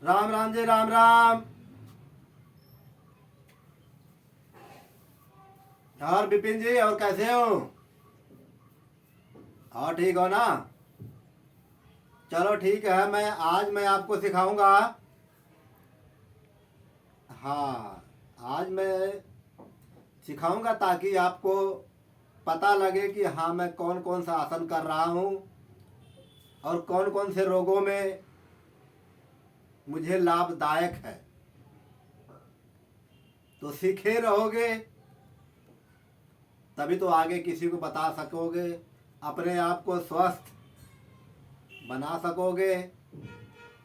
राम राम जी, राम राम। और विपिन जी, और कैसे हो? और ठीक हो ना? चलो ठीक है, मैं आपको सिखाऊंगा। हाँ, आज मैं सिखाऊंगा ताकि आपको पता लगे कि हाँ, मैं कौन कौन सा आसन कर रहा हूँ और कौन कौन से रोगों में मुझे लाभदायक है। तो सीखे रहोगे तभी तो आगे किसी को बता सकोगे, अपने आप को स्वस्थ बना सकोगे।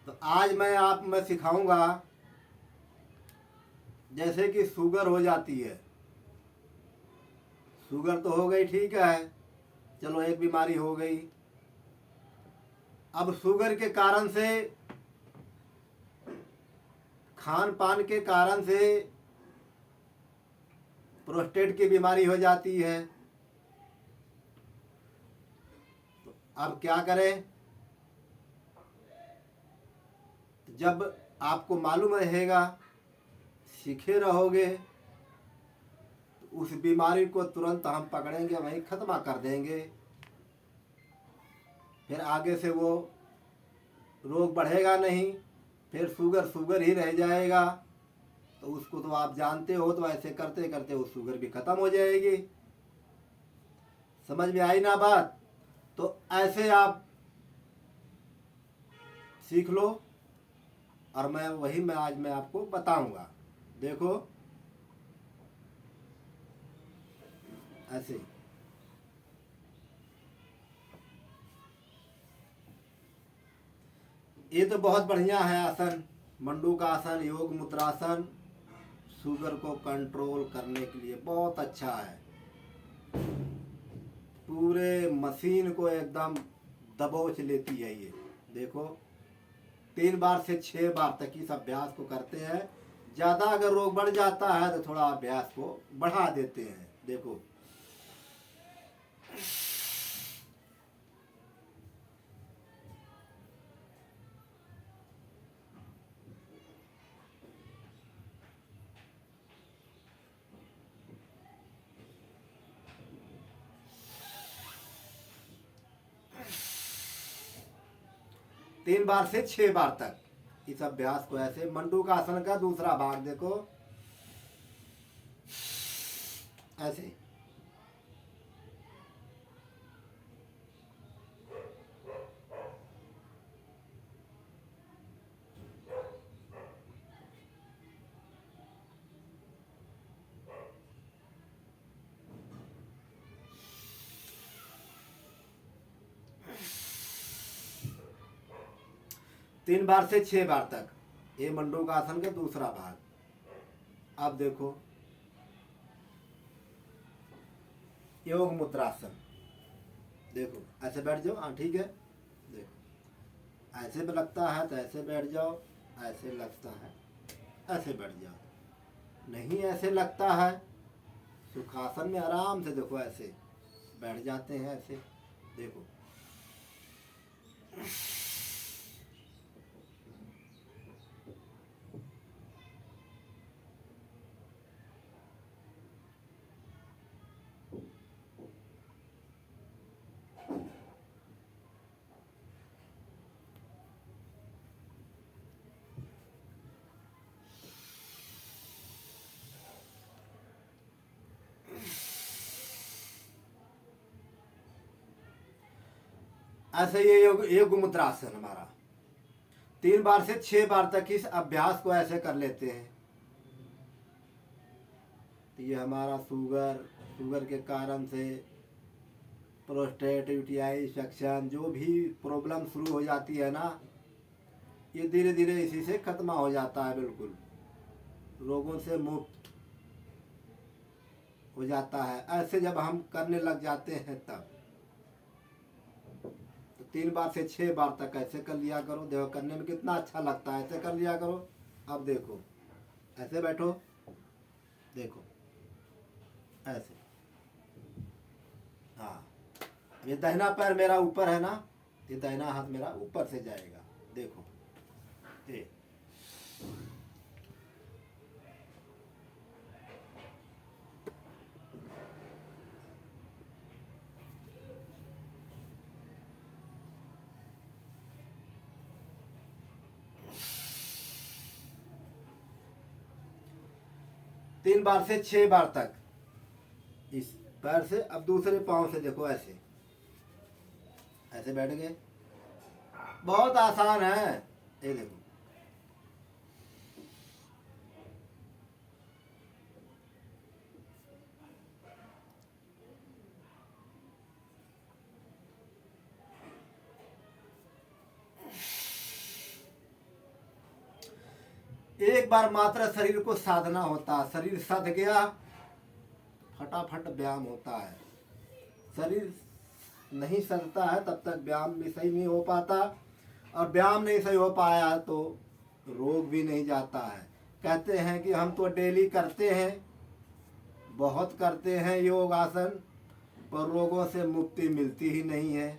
तो आज मैं सिखाऊंगा। जैसे कि शुगर हो जाती है, शुगर तो हो गई, ठीक है, चलो एक बीमारी हो गई। अब शुगर के कारण से, खान पान के कारण से प्रोस्टेट की बीमारी हो जाती है। तो अब क्या करें? जब आपको मालूम रहेगा, सीखे रहोगे, तो उस बीमारी को तुरंत हम पकड़ेंगे, वहीं खत्म कर देंगे। फिर आगे से वो रोग बढ़ेगा नहीं, फिर शुगर शुगर ही रह जाएगा। तो उसको तो आप जानते हो, तो ऐसे करते करते वो शुगर भी खत्म हो जाएगी। समझ में आई ना बात? तो ऐसे आप सीख लो, और मैं आपको बताऊंगा। देखो, ऐसे ये तो बहुत बढ़िया है आसन। मंडूक आसन, योग मुद्रासन, शुगर को कंट्रोल करने के लिए बहुत अच्छा है। पूरे मशीन को एकदम दबोच लेती है ये। देखो, 3 बार से 6 बार तक इस अभ्यास को करते हैं। ज़्यादा अगर रोग बढ़ जाता है तो थोड़ा अभ्यास को बढ़ा देते हैं। देखो, 3 बार से 6 बार तक इस अभ्यास को ऐसे। मंडूक आसन का दूसरा भाग देखो, ऐसे। 3 बार से 6 बार तक ये मंडूक आसन का दूसरा भाग। अब देखो, योग मुद्रासन। देखो, ऐसे बैठ जाओ। हाँ, ठीक है। देखो, ऐसे भी लगता है तो ऐसे बैठ जाओ, ऐसे लगता है ऐसे बैठ जाओ, नहीं ऐसे लगता है सुखासन में आराम से देखो ऐसे बैठ जाते हैं। ऐसे देखो, ऐसे ये योग मुद्रासन हमारा 3 बार से 6 बार तक इस अभ्यास को ऐसे कर लेते हैं। तो ये हमारा शुगर के कारण से प्रोस्टेट, यूटीआई, सेक्शन, जो भी प्रॉब्लम शुरू हो जाती है ना, ये धीरे धीरे इसी से खत्म हो जाता है। बिल्कुल रोगों से मुक्त हो जाता है ऐसे जब हम करने लग जाते हैं तब। तो 3 बार से 6 बार तक ऐसे कर लिया करो। देखो, करने में कितना अच्छा लगता है। ऐसे कर लिया करो। अब देखो, ऐसे बैठो, देखो ऐसे। हाँ, ये दाहिना पैर मेरा ऊपर है ना, ये दाहिना हाथ मेरा ऊपर से जाएगा। देखो, ये 3 बार से 6 बार तक इस पैर से। अब दूसरे पांव से देखो ऐसे, ऐसे बैठ गए। बहुत आसान है, ये देखो। एक बार मात्र शरीर को साधना होता, शरीर सध गया फटाफट व्यायाम होता है। शरीर नहीं सधता है तब तक व्यायाम भी सही नहीं हो पाता, और व्यायाम नहीं सही हो पाया तो रोग भी नहीं जाता है। कहते हैं कि हम तो डेली करते हैं, बहुत करते हैं योग आसन, पर रोगों से मुक्ति मिलती ही नहीं है।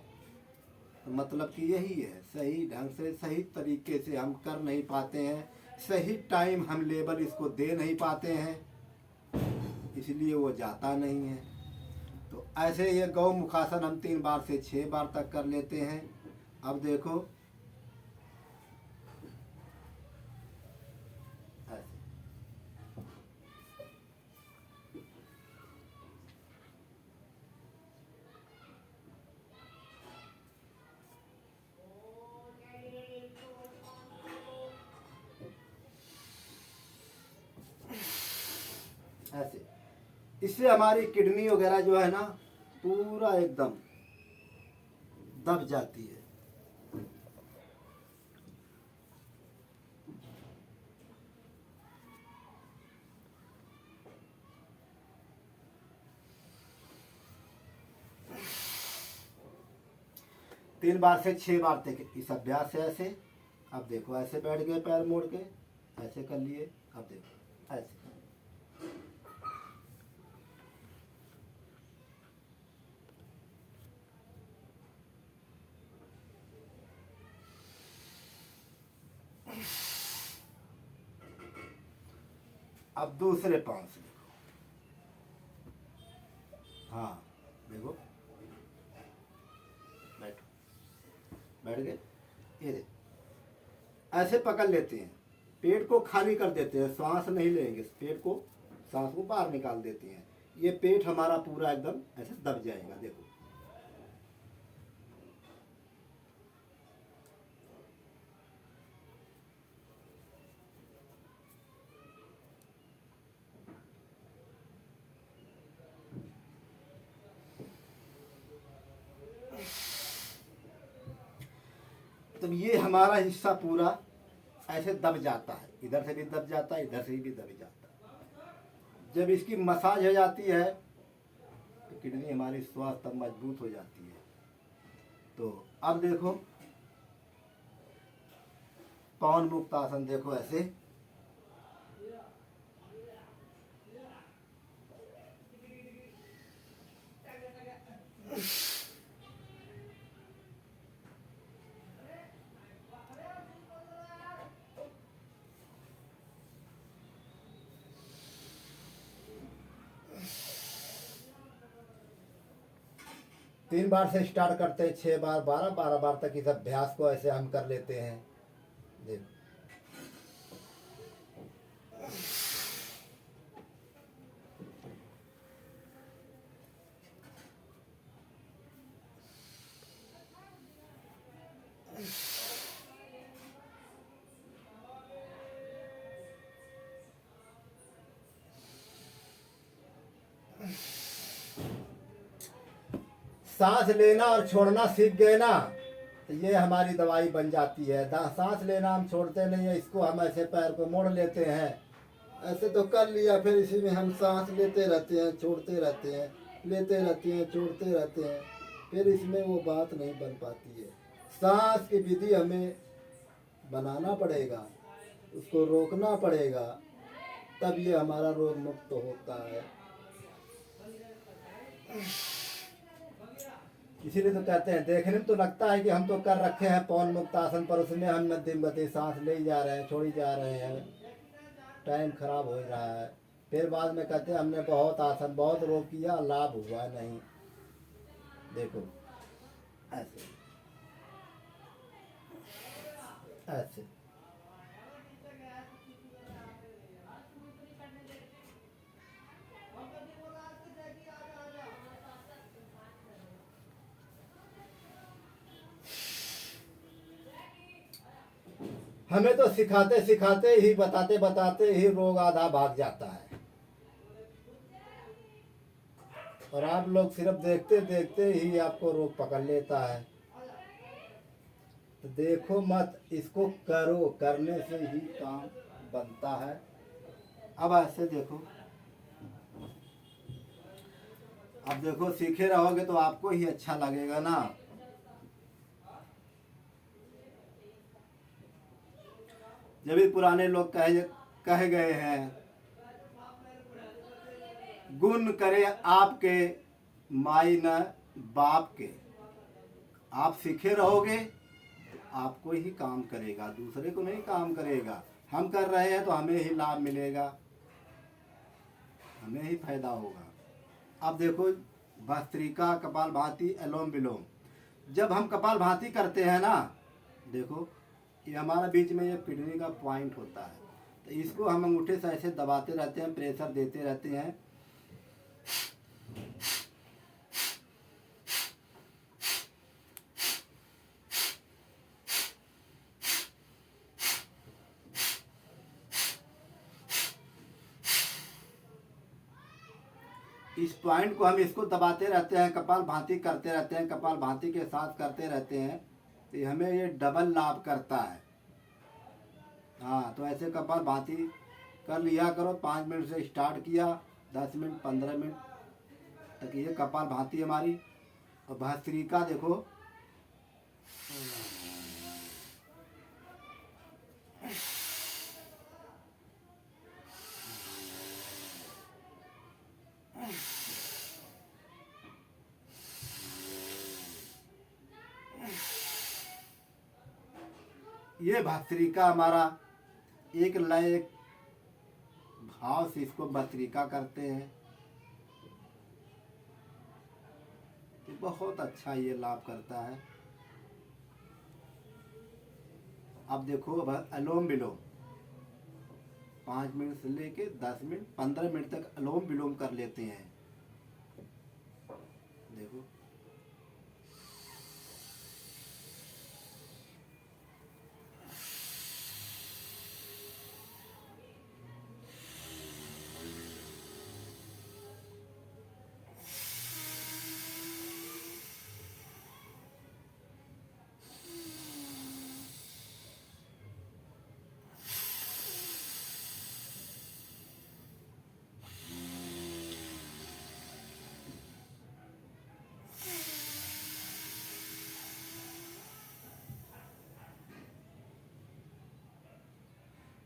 तो मतलब कि यही है, सही ढंग से सही तरीके से हम कर नहीं पाते हैं, सही टाइम हम लेवल इसको दे नहीं पाते हैं, इसलिए वो जाता नहीं है। तो ऐसे ये गौ मुखासन हम 3 बार से 6 बार तक कर लेते हैं। अब देखो ऐसे। इससे हमारी किडनी वगैरह जो है ना पूरा एकदम दब जाती है। तीन बार से 6 बार तक इस अभ्यास है ऐसे। अब देखो ऐसे बैठ गए, पैर मोड़ के ऐसे कर लिए। अब देखो ऐसे। अब दूसरे पांव से देखो, हाँ देखो, बैठो, बैठ गए। ये देखो ऐसे पकड़ लेते हैं, पेट को खाली कर देते हैं, सांस नहीं लेंगे, पेट को, सांस को बाहर निकाल देते हैं। ये पेट हमारा पूरा एकदम ऐसे दब जाएगा। देखो तो ये हमारा हिस्सा पूरा ऐसे दब जाता है, इधर से भी दब जाता है, इधर से भी दब जाता है। जब इसकी मसाज हो जाती है तो किडनी हमारी स्वास्थ्य मजबूत हो जाती है। तो अब देखो पवन मुक्त आसन, देखो ऐसे। तीन बार से स्टार्ट करते हैं, 6 बार, 12 12 बार तक इस अभ्यास को ऐसे हम कर लेते हैं। देखो सांस लेना और छोड़ना सीख गए ना, तो ये हमारी दवाई बन जाती है। सांस लेना हम छोड़ते नहीं है, इसको हम ऐसे पैर को मोड़ लेते हैं, ऐसे तो कर लिया, फिर इसी में हम सांस लेते रहते हैं, छोड़ते रहते हैं, लेते रहते हैं, छोड़ते रहते हैं, फिर इसमें वो बात नहीं बन पाती है। सांस की विधि हमें बनाना पड़ेगा, उसको रोकना पड़ेगा, तब ये हमारा रोग मुक्त होता है। इसीलिए तो कहते हैं, देखने में तो लगता है कि हम तो कर रखे हैं पवन मुक्त आसन, पर उसमें हम मध्यम गति सांस ले जा रहे हैं, छोड़ी जा रहे हैं, टाइम खराब हो रहा है। फिर बाद में कहते हैं हमने बहुत आसन, बहुत रोग किया, लाभ हुआ नहीं। देखो ऐसे ऐसे। हमें तो सिखाते सिखाते ही, बताते बताते ही रोग आधा भाग जाता है, और आप लोग सिर्फ देखते देखते ही आपको रोग पकड़ लेता है। तो देखो मत, इसको करो, करने से ही काम बनता है। अब ऐसे देखो, अब देखो सीखे रहोगे तो आपको ही अच्छा लगेगा ना। जब भी पुराने लोग कह गए हैं, गुण करे आपके माई न बाप के। आप सीखे रहोगे तो आपको ही काम करेगा, दूसरे को नहीं काम करेगा। हम कर रहे हैं तो हमें ही लाभ मिलेगा, हमें ही फायदा होगा। अब देखो भस्त्रिका, कपालभाति, अनुलोम विलोम। जब हम कपालभाति करते हैं ना, देखो ये हमारा बीच में ये किडनी का पॉइंट होता है, तो इसको हम अंगूठे से ऐसे दबाते रहते हैं, प्रेशर देते रहते हैं। इस पॉइंट को हम इसको दबाते रहते हैं, कपालभाति करते रहते हैं, कपालभाति के साथ करते रहते हैं, तो हमें ये डबल लाभ करता है। हाँ, तो ऐसे कपालभाति कर लिया करो। 5 मिनट से स्टार्ट किया, 10 मिनट 15 मिनट तक ये कपालभाति हमारी। और भस्त्रिका देखो, ये भस्त्रिका हमारा एक लय भाव से इसको भस्त्रिका करते हैं। बहुत अच्छा ये लाभ करता है। अब देखो अनुलोम विलोम, 5 मिनट से लेके 10 मिनट 15 मिनट तक अनुलोम विलोम कर लेते हैं। देखो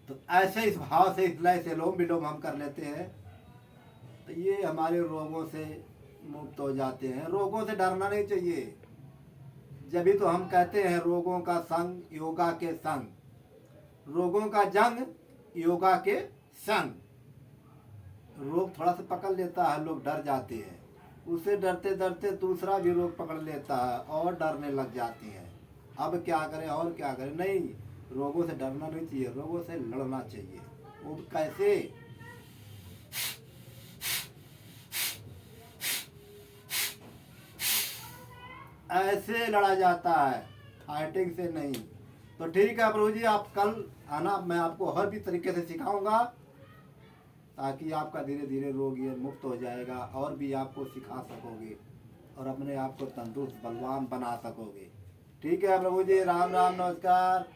तो ऐसे इस भाव से, इस लय से अनुलोम विलोम हम कर लेते हैं, तो ये हमारे रोगों से मुक्त हो जाते हैं। रोगों से डरना नहीं चाहिए। जब भी तो हम कहते हैं रोगों का संग योगा के संग, रोगों का जंग योगा के संग। रोग थोड़ा सा पकड़ लेता है, लोग डर जाते हैं, उससे डरते डरते दूसरा भी रोग पकड़ लेता है और डरने लग जाती हैं। अब क्या करें और क्या करें? नहीं, रोगों से डरना नहीं चाहिए, रोगों से लड़ना चाहिए। वो कैसे? ऐसे लड़ा जाता है, फाइटिंग से नहीं। तो ठीक है प्रभु जी, आप कल आना, मैं आपको हर भी तरीके से सिखाऊंगा, ताकि आपका धीरे धीरे रोग ये मुक्त हो जाएगा, और भी आपको सिखा सकोगे और अपने आप को तंदुरुस्त बलवान बना सकोगे। ठीक है प्रभु जी, राम राम, नमस्कार।